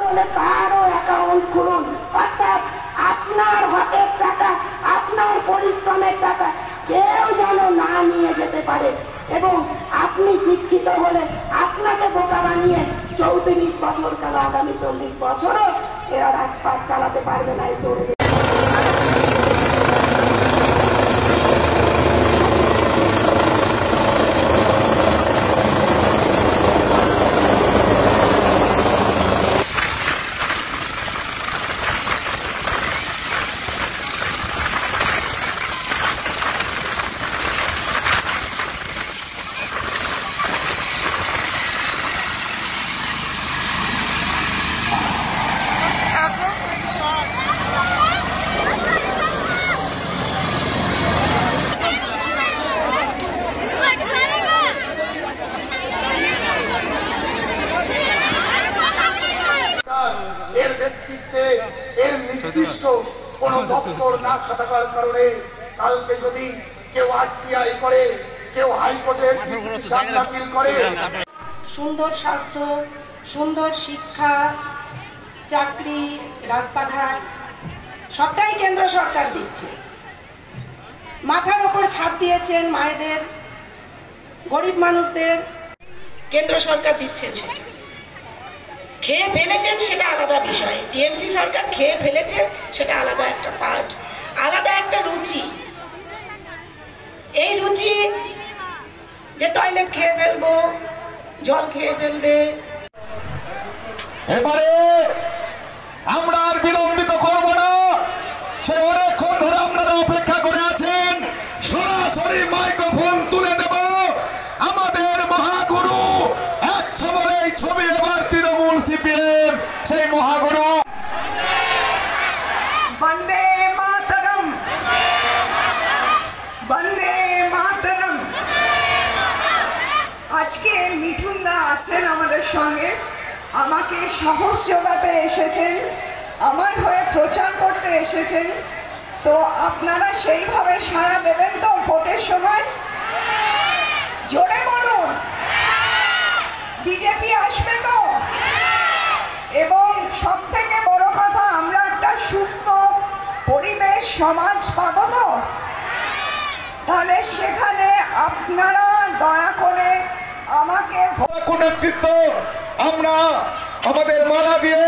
হলে তারও অ্যাকাউন্ট খুলুন, অর্থাৎ আপনার হকের টাকা, আপনার পরিশ্রমের টাকা কেউ যেন না নিয়ে যেতে পারে। এবং আপনি শিক্ষিত হলে আপনাকে বোকা বানিয়ে 34 বছর কেন আগামী 40 বছরও এরা রাজপাট চালাতে পারবে না। এই চলবে। এর ব্যক্তিত্বে এর নির্দিষ্ট কোন দপ্তর না থাকার কারণে কালকে যদি কেউ আরটিআই করে, কেউ হাইকোর্টের দাখিল করে। সুন্দর স্বাস্থ্য, সুন্দর শিক্ষা, চাকরি, রাস্তাঘাট সবটাই কেন্দ্র সরকার দিচ্ছে। মাথার ওপর ছাদ দিয়েছেন মায়েদের, গরিব মানুষদের কেন্দ্র সরকার দিচ্ছেন। সেটা খেয়ে ফেলেছেন সেটা আলাদা বিষয়, টিএমসি সরকার খেয়ে ফেলেছে সেটা আলাদা একটা পার্ট, আলাদা একটা রুচি। এই রুচি যে টয়লেট খেয়ে ফেলবো, জল খেয়ে ফেলবে। এবারে আমরা আর বিলম্বিত করব না, সে অনেকক্ষণ ধরে আপনারা অপেক্ষা করে আছেন। সরাসরি মাইক্রোফোন তুলে দেব আমাদের মহাগুরু, একশো বলে এই ছবি এবার তৃণমূল সিপিএম সেই মহাগুরু। বন্দে মাতরম, বন্দে মাতরম। আজকে মিঠুন দা আছেন আমাদের সঙ্গে, আমাকে সাহস যোগাতে এসেছেন, আমার হয়ে প্রচার করতে এসেছেন। তো আপনারা সেইভাবে সাড়া দেবেন তো ভোটের সময়? জোরে বলুন, বিজেপি আসবে তো? এবং সব থেকে বড় কথা, আমরা একটা সুস্থ পরিবেশ সমাজ পাবো তো? তাহলে সেখানে আপনারা দয়া করে আমাকে নেতৃত্ব আমরা আমাদের মালা দিয়ে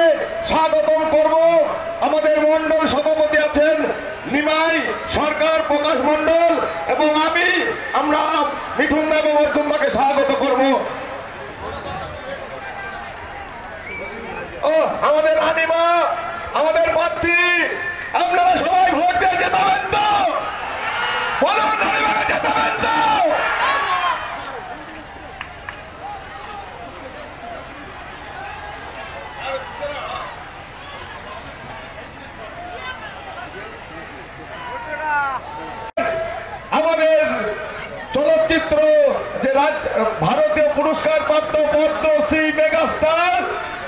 স্বাগতম করব। আমাদের মন্ডল সভাপতি আছেন নিমাই সরকার, প্রকাশ মন্ডল এবং আমরা মিঠুন এবং অর্জুন দাকে স্বাগত করব। ও আমাদের রানীমা, আমাদের প্রার্থী, আপনারা সবাই ভোট দিয়ে জেতাবেন তো? বলুন, রানীমাকে জেতাবেন তো? আমাদের চলচ্চিত্র যে ভারতীয় পুরস্কার প্রাপ্ত পদ্মশ্রী মেগাস্টার,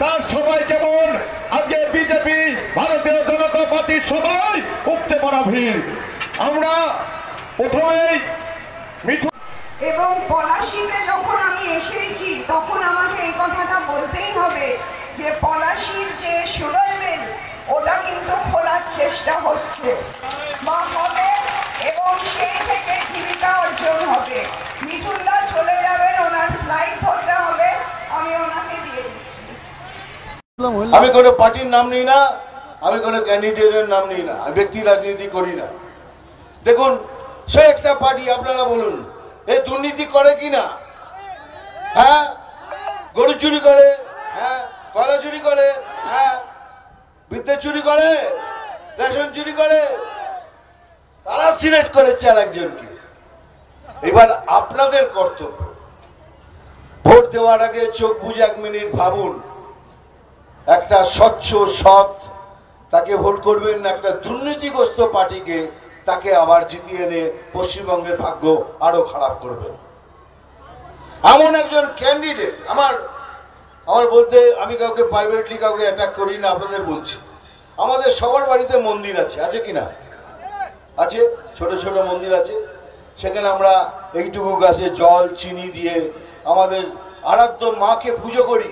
তার সবাই যেমন আজকে বিজেপি ভারতীয় জনতা পার্টির সবাই উপচে পড়া ভিড়। আমরা প্রথমেই এবং পলাশীতে যখন আমি এসেছি তখন আমাকে এই কথাটা বলতেই হবে যে পলাশীর যে সুগার মিল ওটা কিন্তু খোলার চেষ্টা হচ্ছে বা হবে, এবং সেই থেকে জীবিকা অর্জন হবে। মিঠুনদা চলে যাবেন, ওনার ফ্লাইট ধরতে হবে, আমি ওনাকে দিয়ে দিচ্ছি। আমি কোনো পার্টির নাম নিই না, আমি কোনো ক্যান্ডিডেটের নাম নিই না, আমি ব্যক্তি রাজনীতি করি না। দেখুন, সে একটা পার্টি, আপনারা বলুন এ দুর্নীতি করে কিনা? হ্যাঁ, গরু চুরি করে, হ্যাঁ, কয়লা চুরি করে, হ্যাঁ, বিদ্যুৎ চুরি করে, রেশন চুরি করে, তারা সিলেক্ট করেছে আর একজনকে। এবার আপনাদের কর্তব্য, ভোট দেওয়ার আগে চোখ বুঝে 1 মিনিট ভাবুন, একটা স্বচ্ছ সৎ তাকে ভোট করবেন না একটা দুর্নীতিগ্রস্ত পার্টিকে, তাকে আবার জিতিয়ে এনে পশ্চিমবঙ্গের ভাগ্য আরো খারাপ করবেন। এমন একজন ক্যান্ডিডেট আমার বলতে, আমি কাউকে প্রাইভেটলি কাউকে অ্যাটাক করি না, আপনাদের বলছি, আমাদের সবার বাড়িতে মন্দির আছে কিনা? আছে, ছোট ছোট মন্দির আছে, সেখানে আমরা এইটুকু গাছে জল চিনি দিয়ে আমাদের আরাধ্য মাকে পুজো করি।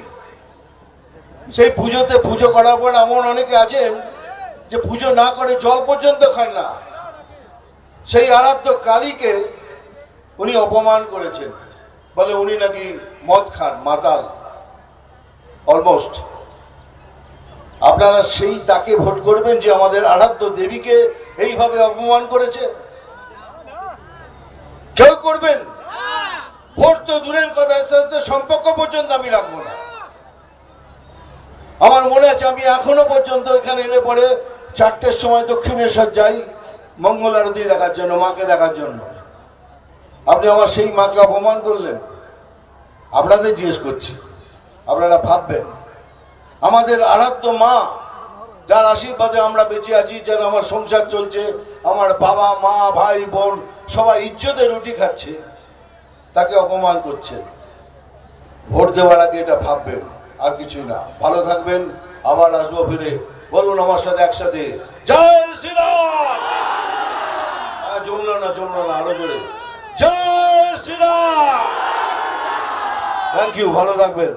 সেই পুজোতে পুজো করার পর এমন অনেকে আছেন যে পুজো না করে জল পর্যন্ত খান না। সেই আরাধ্য কালীকে উনি অপমান করেছেন, বলে উনি নাকি মদ খান, মাতাল অলমোস্ট। আপনারা সেই তাকে ভোট করবেন যে আমাদের আরাধ্য দেবীকে এইভাবে অপমান করেছে? কেউ করবেন? ভোট তো দূরের কথা, সাথে সম্পর্ক পর্যন্ত আমি রাখবো না। আমার মনে আছে আমি এখনো পর্যন্ত এখানে এলে পরে 4টের সময় দক্ষিণেশ্বর যাই মঙ্গল আরতি দেখার জন্য, মাকে দেখার জন্য। আপনি আমার সেই মাকে অপমান করলেন। আপনাদের জিজ্ঞেস করছি, আপনারা ভাববেন আমাদের আরাধ্য মা, যার আশীর্বাদে আমরা বেঁচে আছি, যার আমার সংসার চলছে, আমার বাবা মা ভাই বোন সবাই ইজ্জতে রুটি খাচ্ছে, তাকে অপমান করছেন। ভোট দেওয়ার আগে এটা ভাববেন, আর কিছুই না। ভালো থাকবেন, আবার আসবো ফিরে। বলুন আমার সাথে একসাথে, জয় শ্রীরাম। জমলো না, আরো জোরে, জয় শ্রীরাম। থ্যাংক ইউ, ভালো থাকবেন।